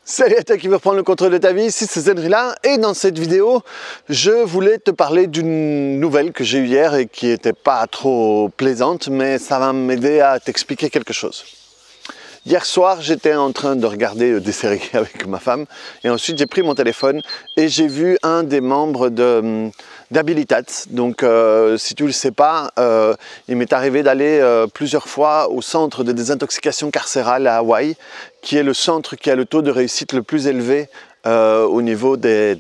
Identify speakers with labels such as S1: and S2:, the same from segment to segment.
S1: Salut à toi qui veut reprendre le contrôle de ta vie, ici c'est Zenrila et dans cette vidéo je voulais te parler d'une nouvelle que j'ai eue hier et qui n'était pas trop plaisante, mais ça va m'aider à t'expliquer quelque chose. Hier soir j'étais en train de regarder des séries avec ma femme et ensuite j'ai pris mon téléphone et j'ai vu un des membres d'Habilitat. Donc si tu ne le sais pas, il m'est arrivé d'aller plusieurs fois au centre de désintoxication carcérale à Hawaï, qui est le centre qui a le taux de réussite le plus élevé au niveau des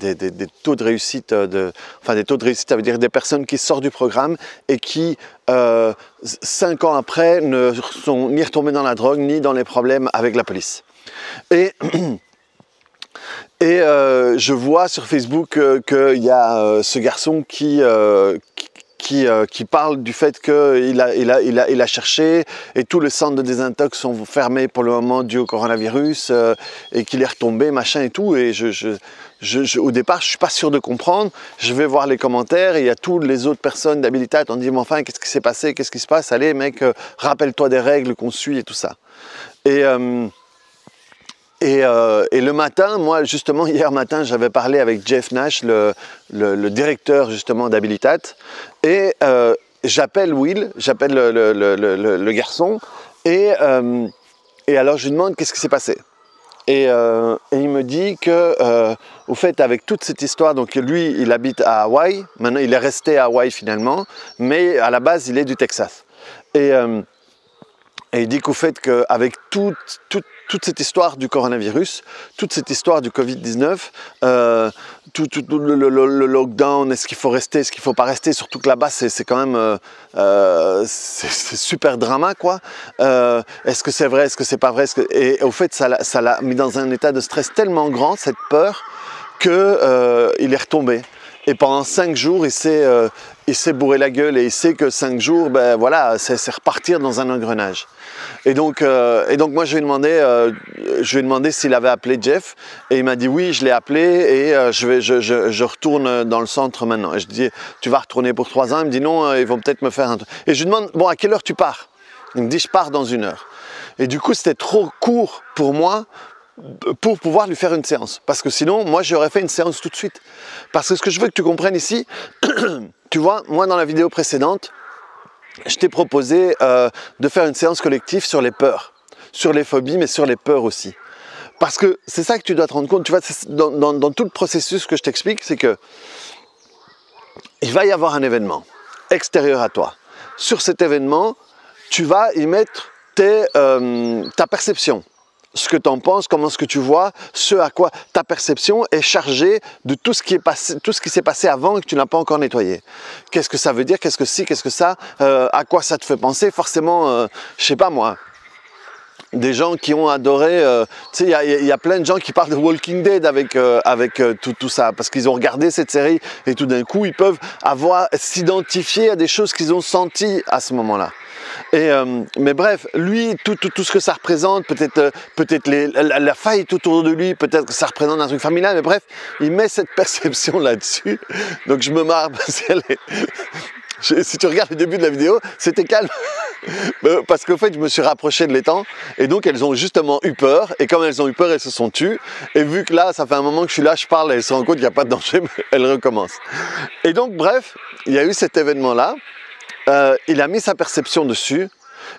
S1: taux de réussite, des taux de réussite, ça veut dire des personnes qui sortent du programme et qui, 5 ans après, ne sont ni retombées dans la drogue, ni dans les problèmes avec la police. Et je vois sur Facebook qu'il y a ce garçon qui parle du fait qu'il a cherché et tous les centres de désintox sont fermés pour le moment dû au coronavirus et qu'il est retombé, machin et tout. Et au départ, je suis pas sûr de comprendre. Je vais voir les commentaires et il y a toutes les autres personnes d'Habilitat. On dit, mais enfin, qu'est-ce qui s'est passé? Qu'est-ce qui se passe? Allez, mec, rappelle-toi des règles qu'on suit et tout ça. Et le matin, moi justement hier matin, j'avais parlé avec Jeff Nash, le directeur justement d'Habilitat, et j'appelle Will, j'appelle le garçon, et alors je lui demande qu'est-ce qui s'est passé. Et il me dit que, au fait, avec toute cette histoire, donc lui, il habite à Hawaï, maintenant il est resté à Hawaï finalement, mais à la base, il est du Texas. Et il dit qu'au fait qu'avec toute cette histoire du coronavirus, toute cette histoire du Covid-19, tout le lockdown, est-ce qu'il faut rester, est-ce qu'il ne faut pas rester, surtout que là-bas c'est quand même c'est super drama quoi. Est-ce que c'est vrai, est-ce que c'est pas vrai, et au fait ça l'a mis dans un état de stress tellement grand, cette peur, que il est retombé. Et pendant 5 jours, il s'est bourré la gueule et il sait que 5 jours, ben voilà, c'est repartir dans un engrenage. Et donc moi je lui ai demandé s'il avait appelé Jeff et il m'a dit oui, je l'ai appelé et je retourne dans le centre maintenant. Et je dis, tu vas retourner pour 3 ans? Il me dit non, ils vont peut-être me faire un truc. Et je lui demande, bon, à quelle heure tu pars? Il me dit, je pars dans 1 heure. Et du coup, c'était trop court pour moi pour pouvoir lui faire une séance. Parce que sinon, moi, j'aurais fait une séance tout de suite. Parce que ce que je veux que tu comprennes ici, tu vois, moi, dans la vidéo précédente, je t'ai proposé de faire une séance collective sur les peurs, sur les phobies, mais sur les peurs aussi. Parce que c'est ça que tu dois te rendre compte. Tu vois, dans tout le processus que je t'explique, c'est que il va y avoir un événement extérieur à toi. Sur cet événement, tu vas y mettre ta perception. Ce que tu en penses, comment ce que tu vois, ce à quoi ta perception est chargée de tout ce qui est passé, tout ce qui s'est passé avant et que tu n'as pas encore nettoyé. Qu'est-ce que ça veut dire? Qu'est-ce que si? Qu'est-ce que ça? À quoi ça te fait penser? Forcément, je sais pas moi. Des gens qui ont adoré, tu sais, il y a plein de gens qui parlent de Walking Dead avec tout ça, parce qu'ils ont regardé cette série et tout d'un coup ils peuvent s'identifier à des choses qu'ils ont senties à ce moment-là. Mais bref, lui, tout ce que ça représente, peut-être la faillite autour de lui, peut-être que ça représente un truc familial, mais bref, il met cette perception là-dessus. Donc je me marre parce qu'elle est... Si tu regardes le début de la vidéo, c'était calme. Parce qu'au fait, je me suis rapproché de l'étang et donc elles ont justement eu peur. Et comme elles ont eu peur, elles se sont tues. Et vu que là, ça fait un moment que je suis là, je parle, elles se rendent compte qu'il n'y a pas de danger, mais elles recommencent. Et donc, bref, il y a eu cet événement-là. Il a mis sa perception dessus.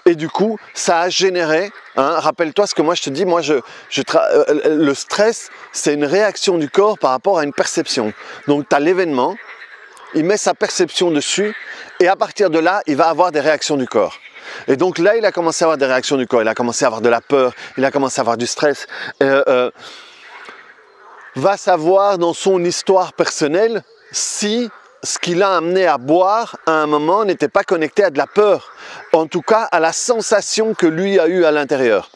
S1: Et du coup, ça a généré, rappelle-toi ce que moi je te dis, le stress, c'est une réaction du corps par rapport à une perception. Donc tu as l'événement, il met sa perception dessus, et à partir de là, il va avoir des réactions du corps. Et donc là, il a commencé à avoir des réactions du corps, il a commencé à avoir de la peur, il a commencé à avoir du stress. Va savoir dans son histoire personnelle si ce qui l'a amené à boire à un moment n'était pas connecté à de la peur, en tout cas à la sensation que lui a eue à l'intérieur.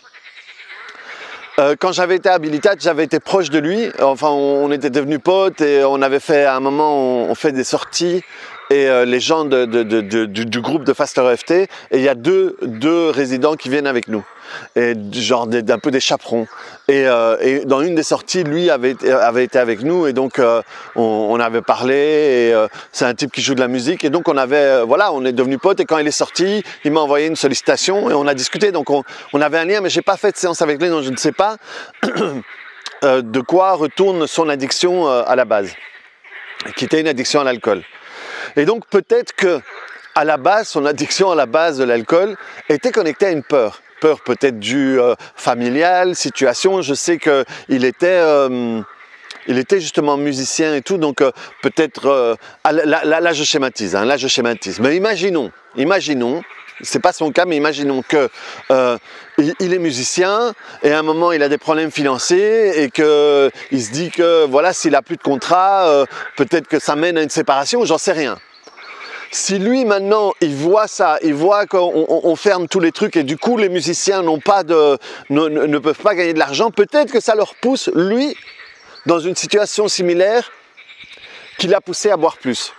S1: Quand j'avais été à Habilitat, j'avais été proche de lui, enfin on était devenus potes et on avait fait à un moment, on fait des sorties et les gens du groupe de Faster EFT, et il y a deux résidents qui viennent avec nous. Et genre un peu des chaperons. Et dans une des sorties, lui avait été avec nous et donc on avait parlé. Et c'est un type qui joue de la musique et donc on est devenus potes. Et quand il est sorti, il m'a envoyé une sollicitation et on a discuté. Donc on avait un lien, mais j'ai pas fait de séance avec lui, donc je ne sais pas. de quoi retourne son addiction à la base, qui était une addiction à l'alcool. Et donc peut-être que à la base, son addiction à la base de l'alcool était connectée à une peur. Peur peut-être due familiale, situation. Je sais qu'il était justement musicien et tout, donc peut-être, là je schématise, hein, là je schématise. Mais imaginons, c'est pas son cas, mais imaginons que il est musicien et à un moment il a des problèmes financiers et que il se dit que voilà, s'il a plus de contrat, peut-être que ça mène à une séparation, j'en sais rien. Si lui maintenant il voit ça, il voit qu'on ferme tous les trucs et du coup les musiciens ne peuvent pas gagner de l'argent, peut-être que ça leur pousse lui dans une situation similaire qui l'a poussé à boire plus.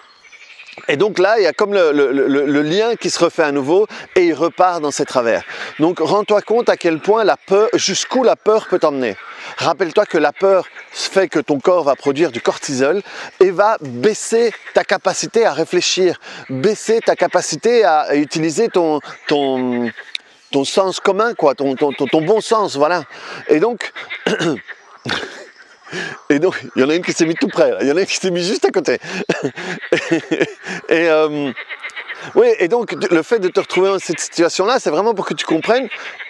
S1: Et donc là, il y a comme le lien qui se refait à nouveau et il repart dans ses travers. Donc rends-toi compte à quel point la peur, jusqu'où la peur peut t'emmener. Rappelle-toi que la peur fait que ton corps va produire du cortisol et va baisser ta capacité à réfléchir, baisser ta capacité à utiliser ton sens commun, quoi, ton bon sens, voilà. Et donc... Et donc, il y en a une qui s'est mise tout près, là. Il y en a une qui s'est mise juste à côté. Oui, et donc, le fait de te retrouver dans cette situation-là, c'est vraiment pour que tu comprennes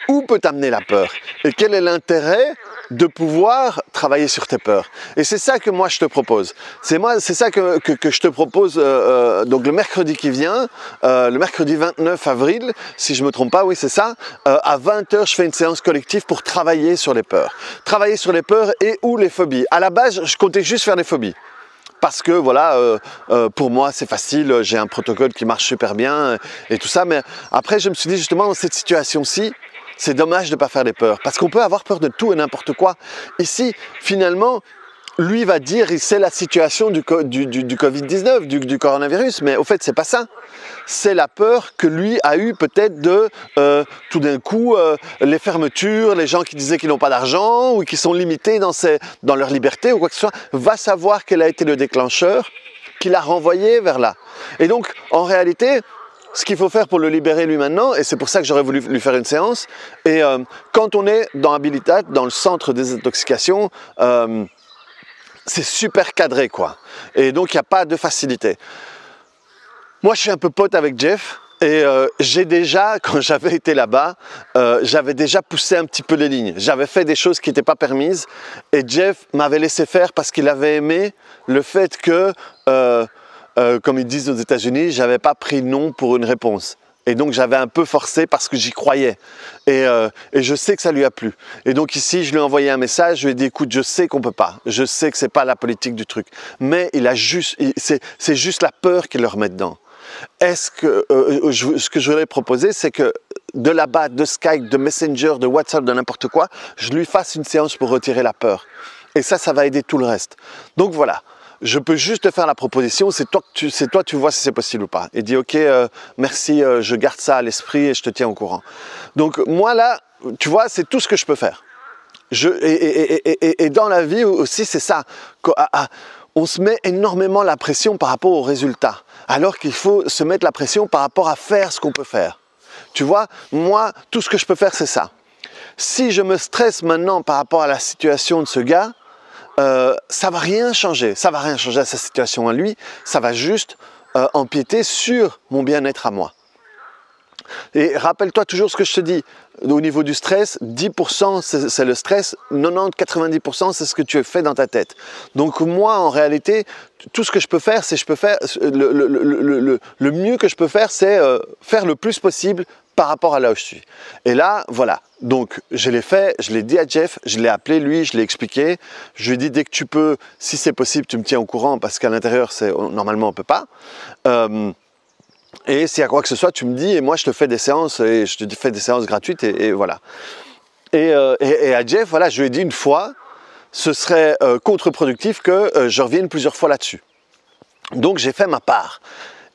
S1: où peut t'amener la peur et quel est l'intérêt de pouvoir travailler sur tes peurs. Et c'est ça que moi je te propose. C'est ça que je te propose donc le mercredi qui vient, le mercredi 29 avril, si je ne me trompe pas, oui c'est ça, à 20 h je fais une séance collective pour travailler sur les peurs. Travailler sur les peurs et ou les phobies. À la base, je comptais juste faire des phobies. Parce que voilà, pour moi c'est facile, j'ai un protocole qui marche super bien et tout ça. Mais après je me suis dit justement dans cette situation-ci, c'est dommage de ne pas faire des peurs. Parce qu'on peut avoir peur de tout et n'importe quoi. Ici, finalement, lui va dire c'est la situation du Covid-19, du coronavirus. Mais au fait, c'est pas ça. C'est la peur que lui a eu peut-être de tout d'un coup les fermetures, les gens qui disaient qu'ils n'ont pas d'argent ou qui sont limités dans leur liberté ou quoi que ce soit. Va savoir quel a été le déclencheur qui l'a renvoyé vers là. Et donc, en réalité, ce qu'il faut faire pour le libérer lui maintenant, et c'est pour ça que j'aurais voulu lui faire une séance, et quand on est dans Habilitat, dans le centre des intoxications, c'est super cadré quoi. Et donc il n'y a pas de facilité. Moi je suis un peu pote avec Jeff, et j'ai déjà, quand j'avais été là-bas, j'avais déjà poussé un petit peu les lignes. J'avais fait des choses qui n'étaient pas permises, et Jeff m'avait laissé faire parce qu'il avait aimé le fait que... comme ils disent aux États-Unis, j'avais pas pris non pour une réponse. Et donc j'avais un peu forcé parce que j'y croyais. Et je sais que ça lui a plu. Et donc ici, je lui ai envoyé un message, je lui ai dit écoute, je sais qu'on peut pas. Je sais que c'est pas la politique du truc. Mais c'est juste la peur qui le remet dedans. Ce que je voudrais proposer, c'est que de là-bas, de Skype, de Messenger, de WhatsApp, de n'importe quoi, je lui fasse une séance pour retirer la peur. Et ça va aider tout le reste. Donc voilà. Je peux juste te faire la proposition, c'est toi tu vois si c'est possible ou pas. Et dis ok, merci, je garde ça à l'esprit et je te tiens au courant. Donc moi là, tu vois, c'est tout ce que je peux faire. Et dans la vie aussi, c'est ça. On se met énormément la pression par rapport aux résultats, alors qu'il faut se mettre la pression par rapport à faire ce qu'on peut faire. Tu vois, moi, tout ce que je peux faire, c'est ça. Si je me stresse maintenant par rapport à la situation de ce gars, ça va rien changer à sa situation à lui, ça va juste empiéter sur mon bien-être à moi. Et rappelle-toi toujours ce que je te dis, au niveau du stress, 10% c'est le stress, 90-90% c'est ce que tu as fait dans ta tête. Donc moi en réalité, tout ce que je peux faire, c'est le mieux que je peux faire, c'est faire le plus possible par rapport à là où je suis. Et là, voilà. Donc, je l'ai fait, je l'ai dit à Jeff, je l'ai appelé lui, je l'ai expliqué. Je lui ai dit, dès que tu peux, si c'est possible, tu me tiens au courant parce qu'à l'intérieur, normalement, on ne peut pas. Et s'il y a quoi que ce soit, tu me dis et moi, je te fais des séances et je te fais des séances gratuites et voilà. Et à Jeff, voilà, je lui ai dit une fois, ce serait contre-productif que je revienne plusieurs fois là-dessus. Donc, j'ai fait ma part.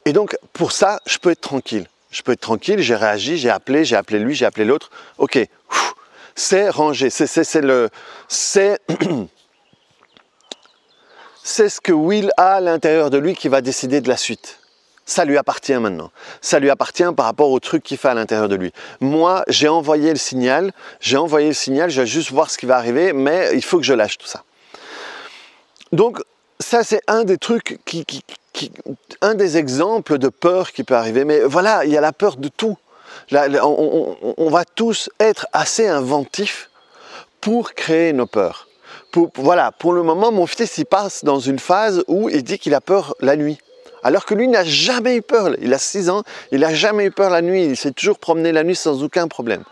S1: Et donc, pour ça, je peux être tranquille. Je peux être tranquille, j'ai réagi, j'ai appelé lui, j'ai appelé l'autre. Ok, c'est rangé, c'est ce que Will a à l'intérieur de lui qui va décider de la suite. ça lui appartient maintenant. Ça lui appartient par rapport au truc qu'il fait à l'intérieur de lui. Moi, j'ai envoyé le signal, je vais juste voir ce qui va arriver, mais il faut que je lâche tout ça. Donc, ça, c'est un des trucs, un des exemples de peur qui peut arriver. Mais voilà, il y a la peur de tout. Là, on va tous être assez inventifs pour créer nos peurs. Voilà, pour le moment, mon fils, il passe dans une phase où il dit qu'il a peur la nuit. Alors que lui n'a jamais eu peur, il a 6 ans, il n'a jamais eu peur la nuit, il s'est toujours promené la nuit sans aucun problème.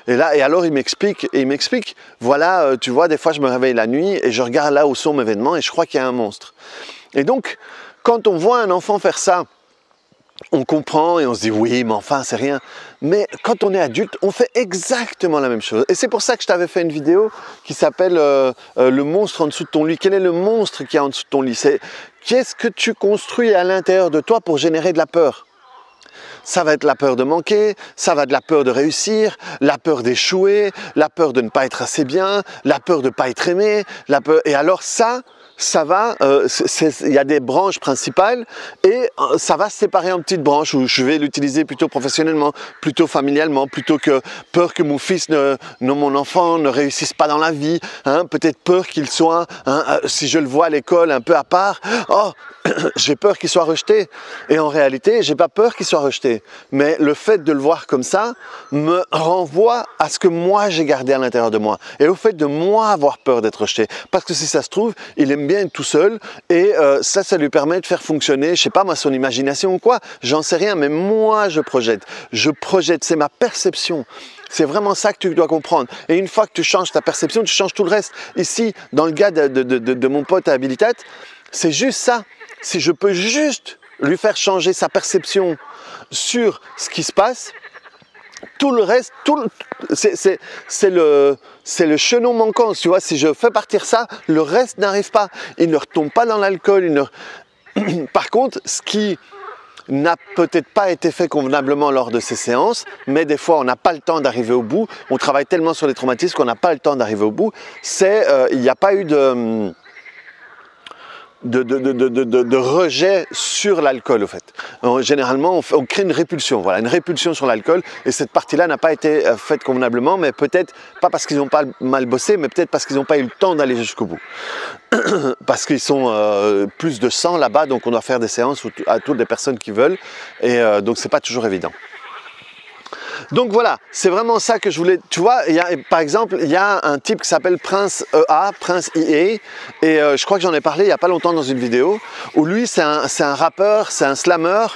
S1: Et alors il m'explique, voilà, tu vois, des fois je me réveille la nuit et je regarde là où sont mes vêtements et je crois qu'il y a un monstre. Et donc, quand on voit un enfant faire ça, on comprend et on se dit oui, mais enfin c'est rien. Mais quand on est adulte, on fait exactement la même chose. Et c'est pour ça que je t'avais fait une vidéo qui s'appelle le monstre en dessous de ton lit. Quel est le monstre qui est en dessous de ton lit? C'est qu'est-ce que tu construis à l'intérieur de toi pour générer de la peur? Ça va être la peur de manquer, ça va être la peur de réussir, la peur d'échouer, la peur de ne pas être assez bien, la peur de ne pas être aimé, la peur... Et alors ça va, il y a des branches principales et ça va se séparer en petites branches où je vais l'utiliser plutôt professionnellement, plutôt familialement, plutôt que peur que mon fils, mon enfant ne réussisse pas dans la vie, hein, peut-être peur qu'il soit, si je le vois à l'école un peu à part, oh, j'ai peur qu'il soit rejeté. Et en réalité, j'ai pas peur qu'il soit rejeté. Mais le fait de le voir comme ça me renvoie à ce que moi j'ai gardé à l'intérieur de moi. Et au fait de moi avoir peur d'être rejeté. Parce que si ça se trouve, il aime bien être tout seul. Et ça lui permet de faire fonctionner, je sais pas moi, son imagination ou quoi. J'en sais rien, mais moi je projette. Je projette, c'est ma perception. C'est vraiment ça que tu dois comprendre. Et une fois que tu changes ta perception, tu changes tout le reste. Ici, dans le cas de mon pote à Habilitate, c'est juste ça. Si je peux juste lui faire changer sa perception sur ce qui se passe, tout le reste, c'est le chaînon manquant. Tu vois, si je fais partir ça, le reste n'arrive pas. Il ne retombe pas dans l'alcool. Par contre, ce qui n'a peut-être pas été fait convenablement lors de ces séances, mais des fois on n'a pas le temps d'arriver au bout. On travaille tellement sur les traumatismes qu'on n'a pas le temps d'arriver au bout. Il n'y a pas eu de rejet sur l'alcool, au fait. Généralement, on crée une répulsion, voilà, une répulsion sur l'alcool, et cette partie-là n'a pas été faite convenablement, mais peut-être pas parce qu'ils n'ont pas mal bossé, mais peut-être parce qu'ils n'ont pas eu le temps d'aller jusqu'au bout. Parce qu'ils sont plus de 100 là-bas, donc on doit faire des séances à toutes les personnes qui veulent, et donc c'est pas toujours évident. Donc voilà, c'est vraiment ça que je voulais, tu vois, par exemple, il y a un type qui s'appelle Prince EA, Prince EA, et je crois que j'en ai parlé il n'y a pas longtemps dans une vidéo, où lui c'est un rappeur, c'est un slammer,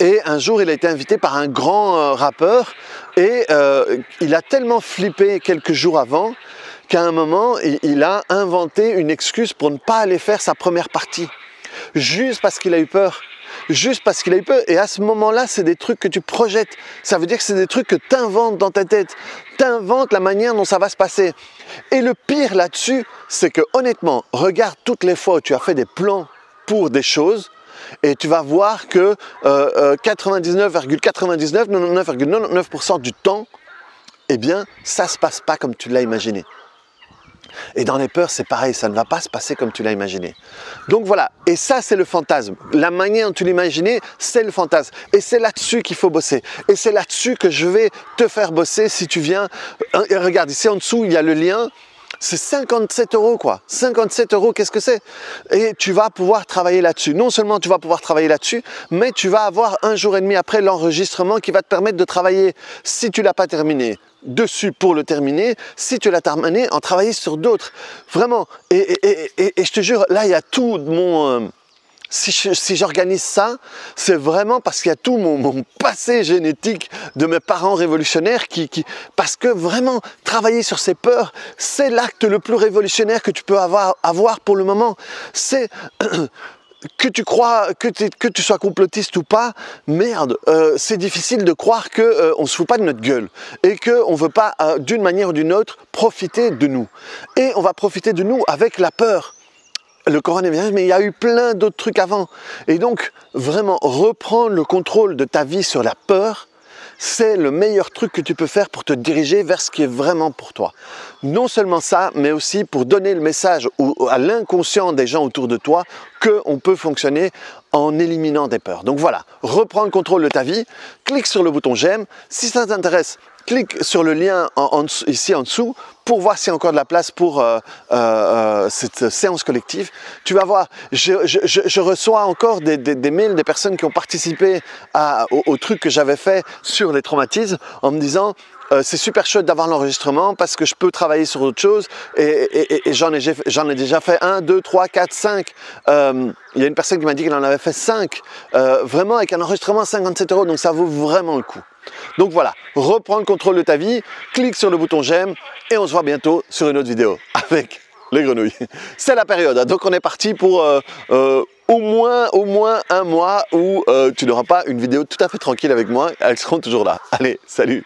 S1: et un jour il a été invité par un grand rappeur, et il a tellement flippé quelques jours avant, qu'à un moment, il a inventé une excuse pour ne pas aller faire sa première partie, juste parce qu'il a eu peur. Juste parce qu'il a eu peur. Et à ce moment-là, c'est des trucs que tu projettes. Ça veut dire que c'est des trucs que tu inventes dans ta tête. Tu inventes la manière dont ça va se passer. Et le pire là-dessus, c'est que honnêtement, regarde toutes les fois où tu as fait des plans pour des choses et tu vas voir que 99,99% du temps, eh bien, ça ne se passe pas comme tu l'as imaginé. Et dans les peurs, c'est pareil, ça ne va pas se passer comme tu l'as imaginé. Donc voilà, et ça c'est le fantasme. La manière dont tu l'imaginais, c'est le fantasme. Et c'est là-dessus qu'il faut bosser. Et c'est là-dessus que je vais te faire bosser si tu viens. Et regarde, ici en dessous, il y a le lien. C'est 57 € quoi. 57 €, qu'est-ce que c'est? Et tu vas pouvoir travailler là-dessus. Non seulement tu vas pouvoir travailler là-dessus, mais tu vas avoir 1 jour et demi après l'enregistrement qui va te permettre de travailler, si tu ne l'as pas terminé, dessus pour le terminer, si tu l'as terminé, en travailler sur d'autres. Vraiment. Et je te jure, là, il y a tout mon... Si j'organise ça, c'est vraiment parce qu'il y a tout mon passé génétique de mes parents révolutionnaires parce que vraiment, travailler sur ces peurs, c'est l'acte le plus révolutionnaire que tu peux avoir pour le moment. C'est... que tu crois, que tu sois complotiste ou pas, merde, c'est difficile de croire qu'on ne se fout pas de notre gueule et qu'on ne veut pas, d'une manière ou d'une autre, profiter de nous. Et on va profiter de nous avec la peur. Le coronavirus, mais il y a eu plein d'autres trucs avant. Et donc, vraiment, reprendre le contrôle de ta vie sur la peur, c'est le meilleur truc que tu peux faire pour te diriger vers ce qui est vraiment pour toi. Non seulement ça, mais aussi pour donner le message à l'inconscient des gens autour de toi qu'on peut fonctionner en éliminant des peurs. Donc voilà, reprends le contrôle de ta vie, clique sur le bouton j'aime. Si ça t'intéresse, clique sur le lien ici en dessous pour voir s'il y a encore de la place pour cette séance collective. Tu vas voir, je reçois encore des mails des personnes qui ont participé au truc que j'avais fait sur les traumatismes en me disant c'est super chouette d'avoir l'enregistrement parce que je peux travailler sur autre chose et j'en ai déjà fait 1, 2, 3, 4, 5. Il y a une personne qui m'a dit qu'elle en avait fait 5, vraiment avec un enregistrement à 57 €, donc ça vaut vraiment le coup. Donc voilà, reprends le contrôle de ta vie, clique sur le bouton j'aime et on se voit bientôt sur une autre vidéo avec les grenouilles. C'est la période, hein, donc on est parti pour au moins un mois où tu n'auras pas une vidéo tout à fait tranquille avec moi, elles seront toujours là. Allez, salut!